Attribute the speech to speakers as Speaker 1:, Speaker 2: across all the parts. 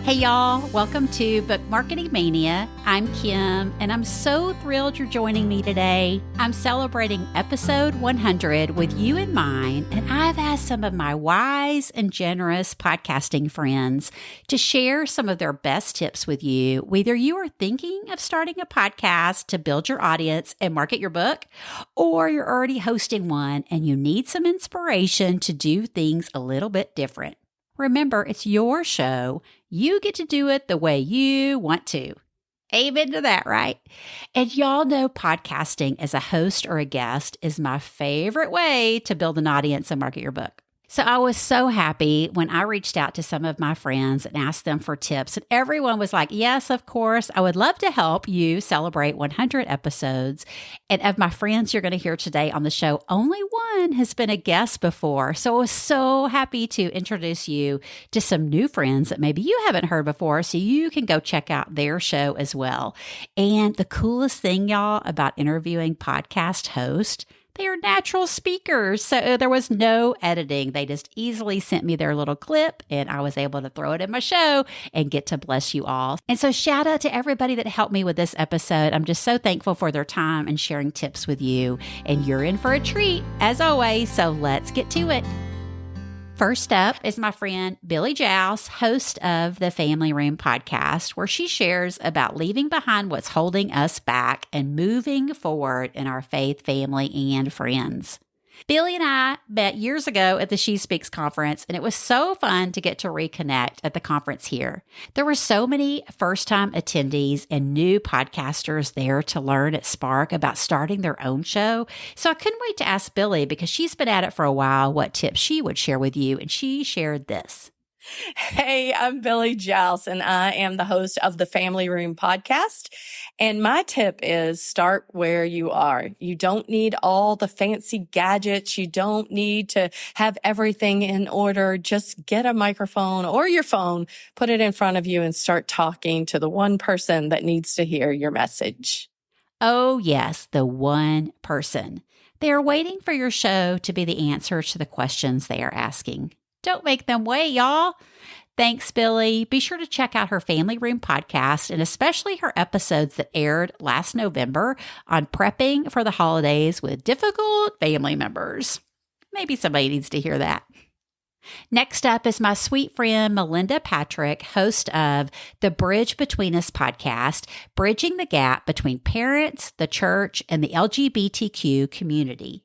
Speaker 1: Hey y'all, welcome to Book Marketing Mania. I'm Kim, and I'm so thrilled you're joining me today. I'm celebrating episode 100 with you in mind, and I've asked some of my wise and generous podcasting friends to share some of their best tips with you, whether you are thinking of starting a podcast to build your audience and market your book, or you're already hosting one and you need some inspiration to do things a little bit different. Remember, it's your show. You get to do it the way you want to. Amen to that, right? And y'all know podcasting as a host or a guest is my favorite way to build an audience and market your book. So I was so happy when I reached out to some of my friends and asked them for tips. And everyone was like, yes, of course, I would love to help you celebrate 100 episodes. And of my friends you're going to hear today on the show, only one has been a guest before. So I was so happy to introduce you to some new friends that maybe you haven't heard before, so you can go check out their show as well. And the coolest thing, y'all, about interviewing podcast hosts, they are natural speakers, so there was no editing. They just easily sent me their little clip, and I was able to throw it in my show and get to bless you all. And so shout out to everybody that helped me with this episode. I'm just so thankful for their time and sharing tips with you, and you're in for a treat, as always, so let's get to it. First up is my friend Billy Jouse, host of the Family Room podcast, where she shares about leaving behind what's holding us back and moving forward in our faith, family, and friends. Billy and I met years ago at the She Speaks conference, and it was so fun to get to reconnect at the conference here. There were so many first-time attendees and new podcasters there to learn at Spark about starting their own show. So I couldn't wait to ask Billy, because she's been at it for a while, what tips she would share with you, and she shared this.
Speaker 2: Hey, I'm Billy Jouse, and I am the host of the Family Room podcast. And my tip is start where you are. You don't need all the fancy gadgets. You don't need to have everything in order. Just get a microphone or your phone, put it in front of you, and start talking to the one person that needs to hear your message.
Speaker 1: Oh, yes, the one person. They are waiting for your show to be the answer to the questions they are asking. Don't make them wait, y'all. Thanks, Billy. Be sure to check out her Family Room podcast, and especially her episodes that aired last November on prepping for the holidays with difficult family members. Maybe somebody needs to hear that. Next up is my sweet friend Melinda Patrick, host of the Bridge Between Us podcast, bridging the gap between parents, the church, and the LGBTQ community.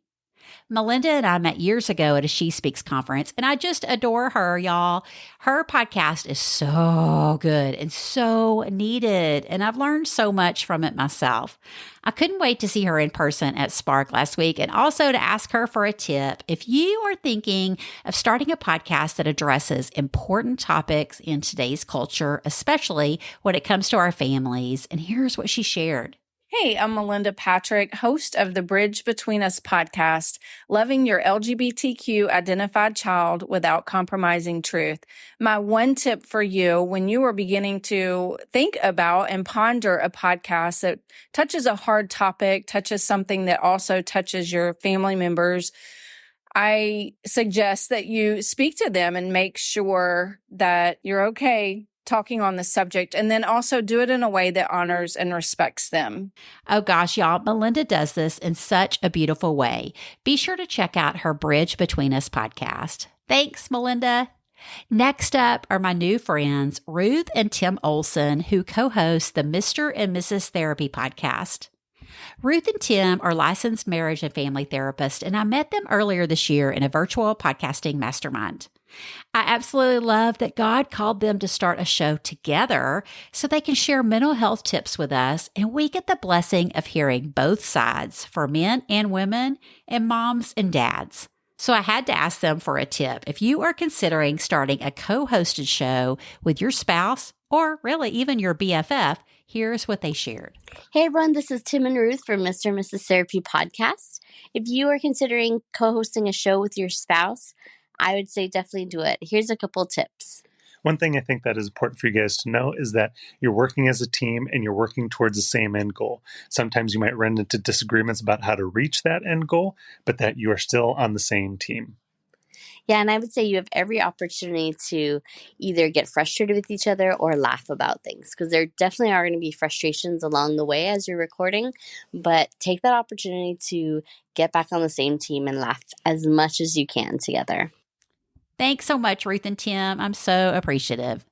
Speaker 1: Melinda and I met years ago at a She Speaks conference, and I just adore her, y'all. Her podcast is so good and so needed, and I've learned so much from it myself. I couldn't wait to see her in person at Spark last week, and also to ask her for a tip. If you are thinking of starting a podcast that addresses important topics in today's culture, especially when it comes to our families, and here's what she shared.
Speaker 2: Hey, I'm Melinda Patrick, host of the Bridge Between Us podcast, loving your LGBTQ identified child without compromising truth. My one tip for you when you are beginning to think about and ponder a podcast that touches a hard topic, touches something that also touches your family members, I suggest that you speak to them and make sure that you're okay talking on the subject, and then also do it in a way that honors and respects them.
Speaker 1: Oh gosh, y'all, Melinda does this in such a beautiful way. Be sure to check out her Bridge Between Us podcast. Thanks, Melinda. Next up are my new friends, Ruth and Tim Olson, who co-host the Mr. and Mrs. Therapy podcast. Ruth and Tim are licensed marriage and family therapists, and I met them earlier this year in a virtual podcasting mastermind. I absolutely love that God called them to start a show together so they can share mental health tips with us, and we get the blessing of hearing both sides for men and women and moms and dads. So I had to ask them for a tip. If you are considering starting a co-hosted show with your spouse or really even your BFF, here's what they shared.
Speaker 3: Hey everyone, this is Tim and Ruth from Mr. and Mrs. Therapy podcast. If you are considering co-hosting a show with your spouse, I would say definitely do it. Here's a couple tips.
Speaker 4: One thing I think that is important for you guys to know is that you're working as a team and you're working towards the same end goal. Sometimes you might run into disagreements about how to reach that end goal, but that you are still on the same team.
Speaker 3: Yeah, and I would say you have every opportunity to either get frustrated with each other or laugh about things, because there definitely are going to be frustrations along the way as you're recording, but take that opportunity to get back on the same team and laugh as much as you can together.
Speaker 1: Thanks so much, Ruth and Tim. I'm so appreciative.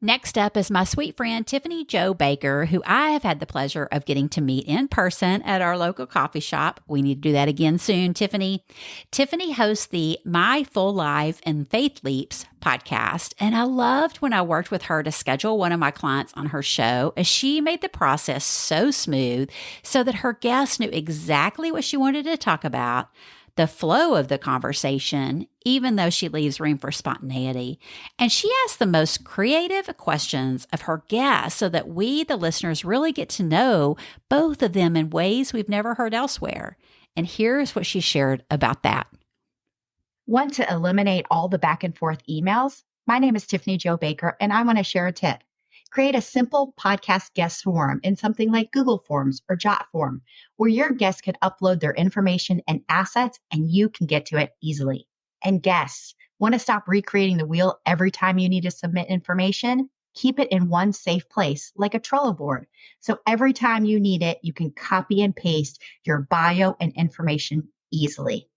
Speaker 1: Next up is my sweet friend, Tiffany Jo Baker, who I have had the pleasure of getting to meet in person at our local coffee shop. We need to do that again soon, Tiffany. Tiffany hosts the My Full Life and Faith Leaps podcast, and I loved when I worked with her to schedule one of my clients on her show, as she made the process so smooth so that her guests knew exactly what she wanted to talk about, the flow of the conversation, even though she leaves room for spontaneity. And she asks the most creative questions of her guests so that we, the listeners, really get to know both of them in ways we've never heard elsewhere. And here's what she shared about that.
Speaker 5: Want to eliminate all the back and forth emails? My name is Tiffany Jo Baker, and I want to share a tip. Create a simple podcast guest form in something like Google Forms or Jot Form, where your guests can upload their information and assets and you can get to it easily. And guests, want to stop recreating the wheel every time you need to submit information? Keep it in one safe place, like a Trello board. So every time you need it, you can copy and paste your bio and information easily.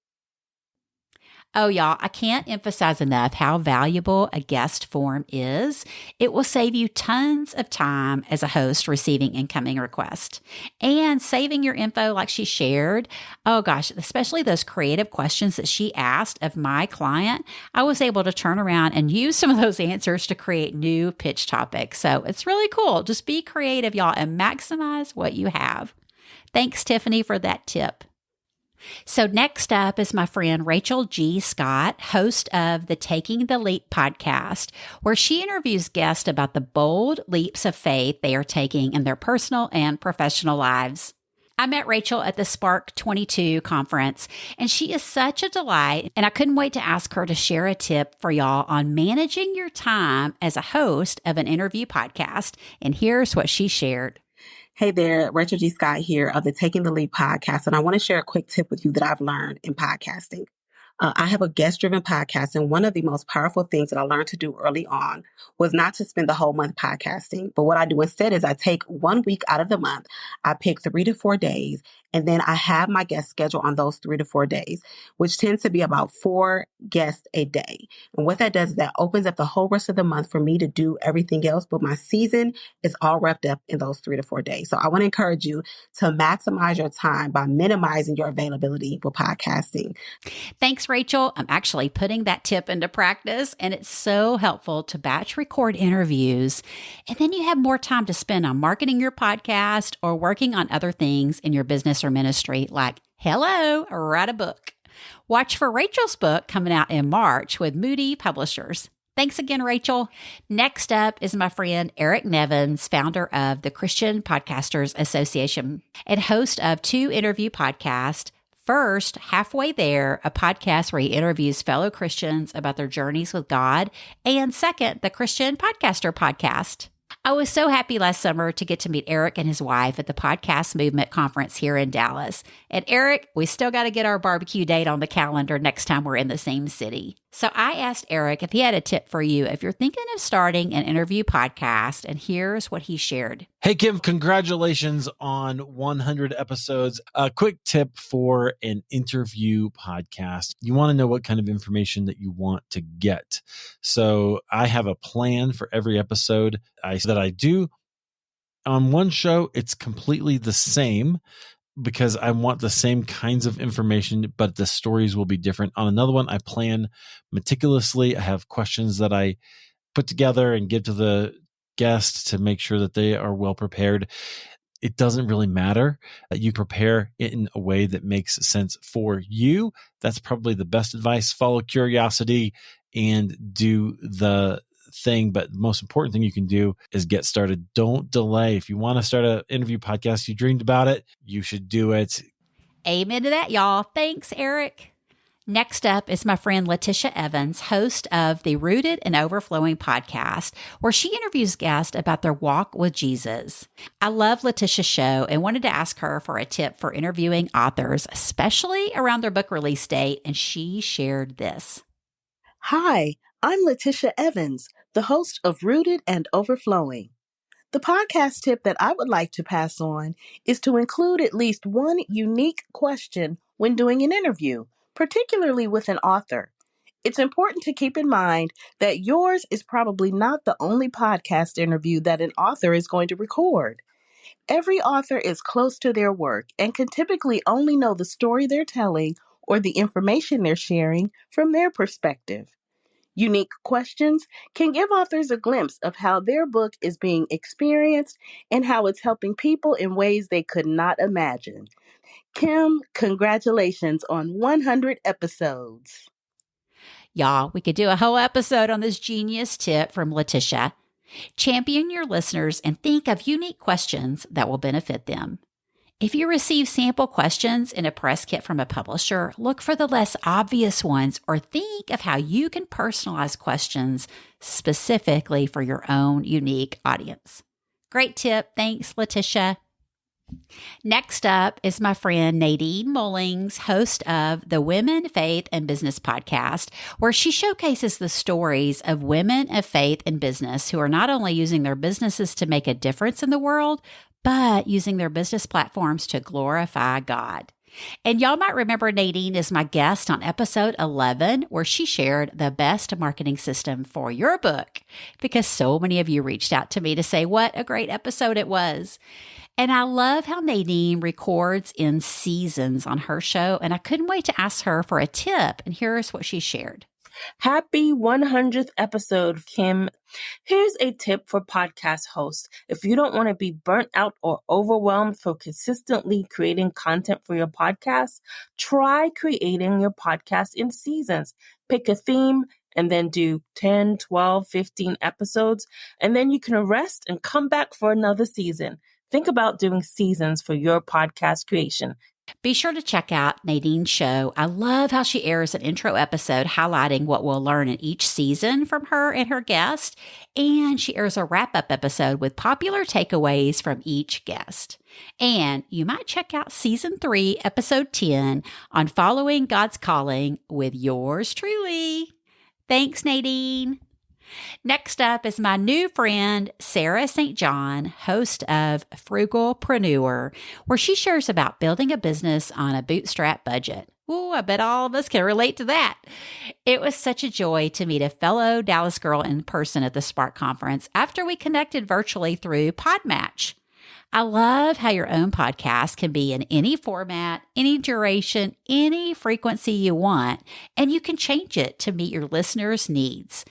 Speaker 1: Oh, y'all, I can't emphasize enough how valuable a guest form is. It will save you tons of time as a host receiving incoming requests and saving your info like she shared. Oh gosh, especially those creative questions that she asked of my client. I was able to turn around and use some of those answers to create new pitch topics. So it's really cool. Just be creative, y'all, and maximize what you have. Thanks, Tiffany, for that tip. So next up is my friend Rachel G. Scott, host of the Taking the Leap podcast, where she interviews guests about the bold leaps of faith they are taking in their personal and professional lives. I met Rachel at the Spark 22 conference, and she is such a delight, and I couldn't wait to ask her to share a tip for y'all on managing your time as a host of an interview podcast. And here's what she shared.
Speaker 6: Hey there, Rachel G. Scott here of the Taking the Leap podcast, and I want to share a quick tip with you that I've learned in podcasting. I have a guest-driven podcast, and one of the most powerful things that I learned to do early on was not to spend the whole month podcasting. But what I do instead is I take 1 week out of the month, I pick 3 to 4 days, and then I have my guest schedule on those 3 to 4 days, which tends to be about 4 guests a day. And what that does is that opens up the whole rest of the month for me to do everything else, but my season is all wrapped up in those 3 to 4 days. So I want to encourage you to maximize your time by minimizing your availability with podcasting.
Speaker 1: Thanks, Rachel. I'm actually putting that tip into practice, and it's so helpful to batch record interviews. And then you have more time to spend on marketing your podcast or working on other things in your business or ministry, like, write a book. Watch for Rachel's book coming out in March with Moody Publishers. Thanks again, Rachel. Next up is my friend Eric Nevins, founder of the Christian Podcasters Association and host of 2 interview podcasts. First, Halfway There, a podcast where he interviews fellow Christians about their journeys with God. And second, the Christian Podcaster Podcast. I was so happy last summer to get to meet Eric and his wife at the Podcast Movement Conference here in Dallas. And Eric, we still got to get our barbecue date on the calendar next time we're in the same city. So I asked Eric if he had a tip for you if you're thinking of starting an interview podcast, and here's what he shared.
Speaker 7: Hey, Kim, congratulations on 100 episodes. A quick tip for an interview podcast. You want to know what kind of information that you want to get. So I have a plan for every episode that I do. On one show, it's completely the same, because I want the same kinds of information, but the stories will be different. On another one, I plan meticulously. I have questions that I put together and give to the guest to make sure that they are well prepared. It doesn't really matter that you prepare it in a way that makes sense for you. That's probably the best advice. Follow curiosity and do the thing, but the most important thing you can do is get started. Don't delay. If you want to start an interview podcast, you dreamed about it, you should do it.
Speaker 1: Amen to that, y'all. Thanks, Eric. Next up is my friend Letitia Evans, host of the Rooted and Overflowing podcast, where she interviews guests about their walk with Jesus. I love Letitia's show and wanted to ask her for a tip for interviewing authors, especially around their book release date, and she shared this.
Speaker 8: Hi, I'm Letitia Evans, the host of Rooted and Overflowing. The podcast tip that I would like to pass on is to include at least one unique question when doing an interview, particularly with an author. It's important to keep in mind that yours is probably not the only podcast interview that an author is going to record. Every author is close to their work and can typically only know the story they're telling or the information they're sharing from their perspective. Unique questions can give authors a glimpse of how their book is being experienced and how it's helping people in ways they could not imagine. Kim, congratulations on 100 episodes.
Speaker 1: Y'all, we could do a whole episode on this genius tip from Letitia. Champion your listeners and think of unique questions that will benefit them. If you receive sample questions in a press kit from a publisher, look for the less obvious ones or think of how you can personalize questions specifically for your own unique audience. Great tip. Thanks, Letitia. Next up is my friend Nadine Mullings, host of the Women, Faith, and Business podcast, where she showcases the stories of women of faith and business who are not only using their businesses to make a difference in the world, but using their business platforms to glorify God. And y'all might remember Nadine as my guest on episode 11, where she shared the best marketing system for your book, because so many of you reached out to me to say what a great episode it was. And I love how Nadine records in seasons on her show, and I couldn't wait to ask her for a tip, and here's what she shared.
Speaker 9: Happy 100th episode, Kim. Here's a tip for podcast hosts. If you don't want to be burnt out or overwhelmed for consistently creating content for your podcast, try creating your podcast in seasons. Pick a theme and then do 10, 12, 15 episodes, and then you can rest and come back for another season. Think about doing seasons for your podcast creation.
Speaker 1: Be sure to check out Nadine's show. I love how she airs an intro episode highlighting what we'll learn in each season from her and her guest, and she airs a wrap-up episode with popular takeaways from each guest. And you might check out Season 3, Episode 10 on Following God's Calling with yours truly. Thanks, Nadine. Next up is my new friend, Sarah St. John, host of Frugalpreneur, where she shares about building a business on a bootstrap budget. Ooh, I bet all of us can relate to that. It was such a joy to meet a fellow Dallas girl in person at the Spark Conference after we connected virtually through Podmatch. I love how your own podcast can be in any format, any duration, any frequency you want, and you can change it to meet your listeners' needs.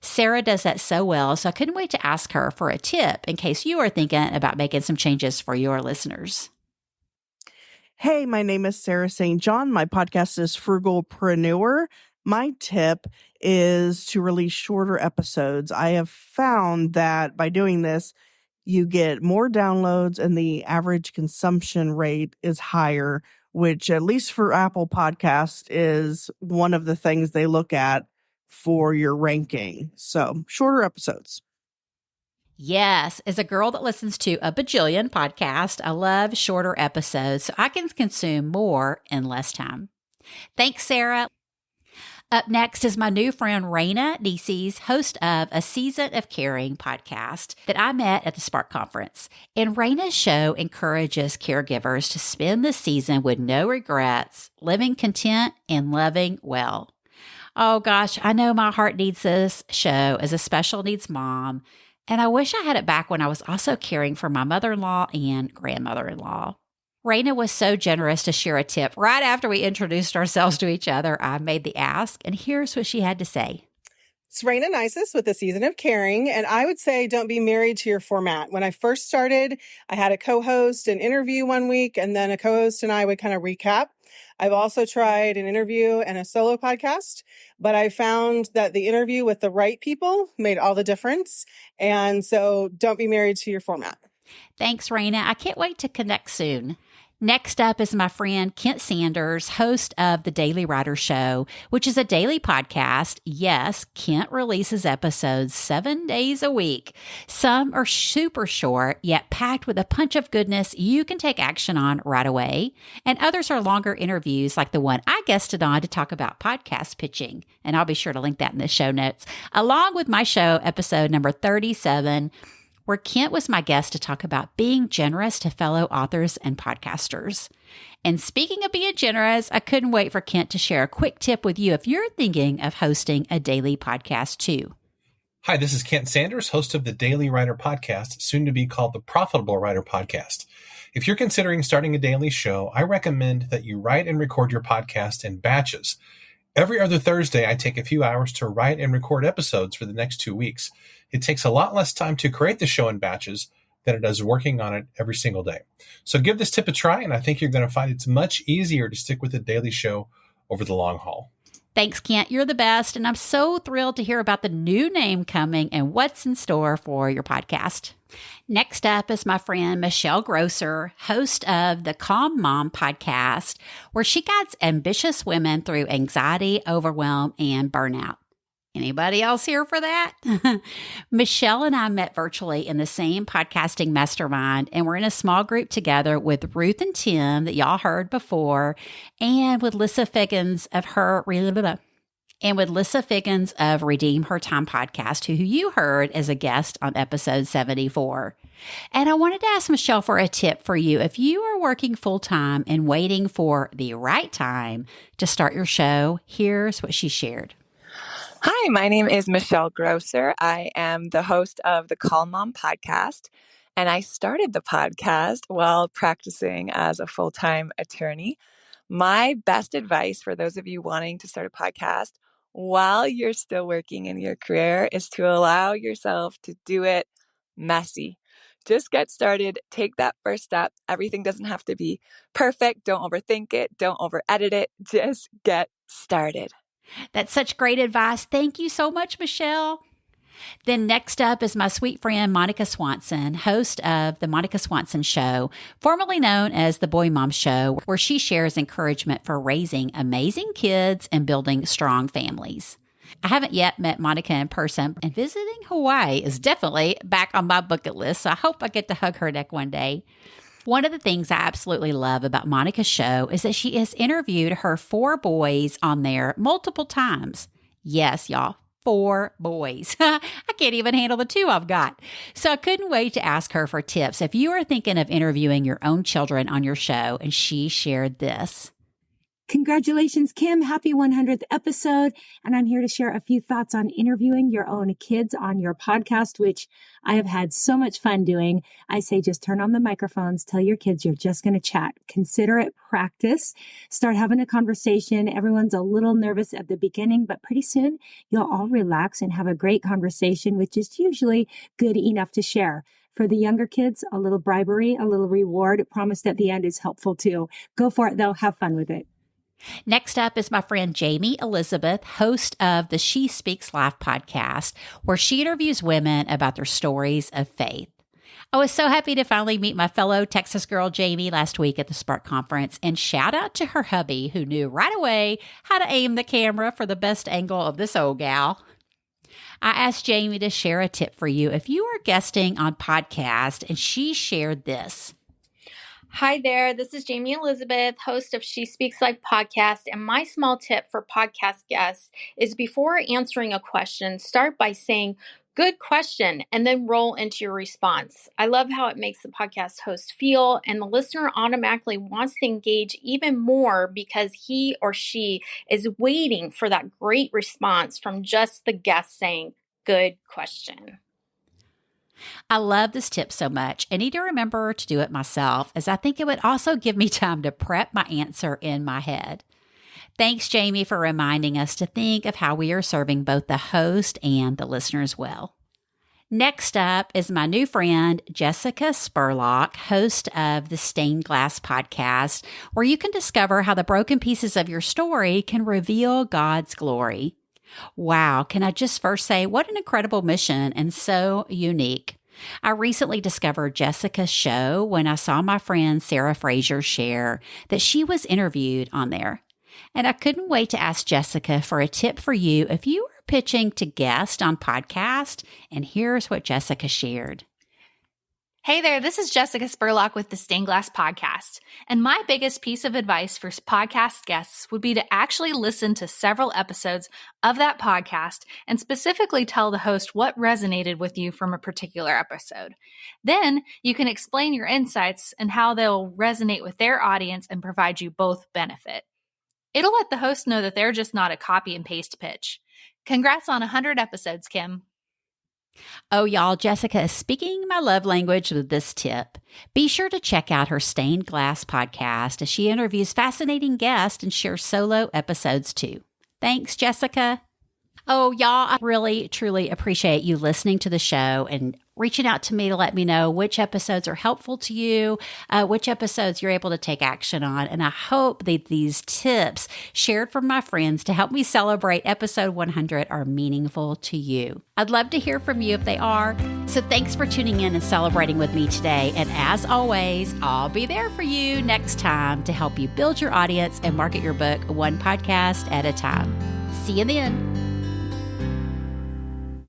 Speaker 1: Sarah does that so well, so I couldn't wait to ask her for a tip in case you are thinking about making some changes for your listeners.
Speaker 10: Hey, my name is Sarah St. John. My podcast is Frugalpreneur. My tip is to release shorter episodes. I have found that by doing this, you get more downloads and the average consumption rate is higher, which at least for Apple Podcasts is one of the things they look at for your ranking. So shorter episodes.
Speaker 1: Yes, as a girl that listens to a bajillion podcasts, I love shorter episodes so I can consume more in less time. Thanks, Sarah. Up next is my new friend Rayna, Neises, host of A Season of Caring podcast that I met at the Spark Conference. And Rayna's show encourages caregivers to spend the season with no regrets, living content and loving well. Oh gosh, I know my heart needs this show as a special needs mom, and I wish I had it back when I was also caring for my mother-in-law and grandmother-in-law. Rayna was so generous to share a tip right after we introduced ourselves to each other. I made the ask, and here's what she had to say.
Speaker 11: It's Rayna Neises with A Season of Caring, and I would say don't be married to your format. When I first started, I had a co-host an interview one week, and then a co-host and I would kind of recap. I've also tried an interview and a solo podcast, but I found that the interview with the right people made all the difference. And so don't be married to your format.
Speaker 1: Thanks, Rayna. I can't wait to connect soon. Next up is my friend Kent Sanders, host of The Daily Writer Show, which is a daily podcast. Yes, Kent releases episodes 7 days a week. Some are super short, yet packed with a punch of goodness you can take action on right away. And others are longer interviews like the one I guested on to talk about podcast pitching. And I'll be sure to link that in the show notes, along with my show, episode number 37, where Kent was my guest to talk about being generous to fellow authors and podcasters. And speaking of being generous, I couldn't wait for Kent to share a quick tip with you if you're thinking of hosting a daily podcast too.
Speaker 12: Hi, this is Kent Sanders, host of the Daily Writer Podcast, soon to be called the Profitable Writer Podcast. If you're considering starting a daily show, I recommend that you write and record your podcast in batches. Every other Thursday, I take a few hours to write and record episodes for the next 2 weeks. It takes a lot less time to create the show in batches than it does working on it every single day. So give this tip a try, and I think you're going to find it's much easier to stick with the daily show over the long haul.
Speaker 1: Thanks, Kent. You're the best, and I'm so thrilled to hear about the new name coming and what's in store for your podcast. Next up is my friend Michelle Grosser, host of the Calm Mom podcast, where she guides ambitious women through anxiety, overwhelm, and burnout. Anybody else here for that? Michelle and I met virtually in the same podcasting mastermind, and we're in a small group together with Ruth and Tim that y'all heard before, and with Lissa Figgins of Redeem Her Time podcast, who you heard as a guest on episode 74. And I wanted to ask Michelle for a tip for you. If you are working full-time and waiting for the right time to start your show, here's what she shared.
Speaker 13: Hi, my name is Michelle Grosser. I am the host of the Call Mom podcast, and I started the podcast while practicing as a full-time attorney. My best advice for those of you wanting to start a podcast while you're still working in your career is to allow yourself to do it messy. Just get started. Take that first step. Everything doesn't have to be perfect. Don't overthink it. Don't over-edit it. Just get started.
Speaker 1: That's such great advice. Thank you so much, Michelle. Then next up is my sweet friend, Monica Swanson, host of The Monica Swanson Show, formerly known as The Boy Mom Show, where she shares encouragement for raising amazing kids and building strong families. I haven't yet met Monica in person, and visiting Hawaii is definitely back on my bucket list, so I hope I get to hug her neck one day. One of the things I absolutely love about Monica's show is that she has interviewed her 4 boys on there multiple times. Yes, y'all, 4 boys. I can't even handle the 2 I've got. So I couldn't wait to ask her for tips if you are thinking of interviewing your own children on your show, and she shared this.
Speaker 14: Congratulations, Kim. Happy 100th episode. And I'm here to share a few thoughts on interviewing your own kids on your podcast, which I have had so much fun doing. I say just turn on the microphones, tell your kids you're just going to chat. Consider it practice. Start having a conversation. Everyone's a little nervous at the beginning, but pretty soon you'll all relax and have a great conversation, which is usually good enough to share. For the younger kids, a little bribery, a little reward promised at the end is helpful too. Go for it, though. Have fun with it.
Speaker 1: Next up is my friend Jamie Elizabeth, host of the She Speaks Life podcast, where she interviews women about their stories of faith. I was so happy to finally meet my fellow Texas girl Jamie last week at the Spark Conference, and shout out to her hubby who knew right away how to aim the camera for the best angle of this old gal. I asked Jamie to share a tip for you if you are guesting on podcast, and she shared this.
Speaker 15: Hi there, this is Jamie Elizabeth, host of She Speaks Life podcast, and my small tip for podcast guests is before answering a question, start by saying, "Good question," and then roll into your response. I love how it makes the podcast host feel, and the listener automatically wants to engage even more because he or she is waiting for that great response from just the guest saying, "Good question."
Speaker 1: I love this tip so much. I need to remember to do it myself, as I think it would also give me time to prep my answer in my head. Thanks, Jamie, for reminding us to think of how we are serving both the host and the listeners well. Next up is my new friend, Jessica Spurlock, host of the Stained Glass podcast, where you can discover how the broken pieces of your story can reveal God's glory. Wow, can I just first say what an incredible mission and so unique. I recently discovered Jessica's show when I saw my friend Sarah Fraser share that she was interviewed on there. And I couldn't wait to ask Jessica for a tip for you if you were pitching to guest on podcast. And here's what Jessica shared.
Speaker 16: Hey there, this is Jessica Spurlock with the Stained Glass Podcast. And my biggest piece of advice for podcast guests would be to actually listen to several episodes of that podcast and specifically tell the host what resonated with you from a particular episode. Then you can explain your insights and how they'll resonate with their audience and provide you both benefit. It'll let the host know that they're just not a copy and paste pitch. Congrats on 100 episodes, Kim.
Speaker 1: Oh, y'all, Jessica is speaking my love language with this tip. Be sure to check out her Stained Glass podcast as she interviews fascinating guests and shares solo episodes too. Thanks, Jessica. Oh, y'all, I really, truly appreciate you listening to the show and reaching out to me to let me know which episodes are helpful to you, which episodes you're able to take action on. And I hope that these tips shared from my friends to help me celebrate episode 100 are meaningful to you. I'd love to hear from you if they are. So thanks for tuning in and celebrating with me today. And as always, I'll be there for you next time to help you build your audience and market your book one podcast at a time. See you then.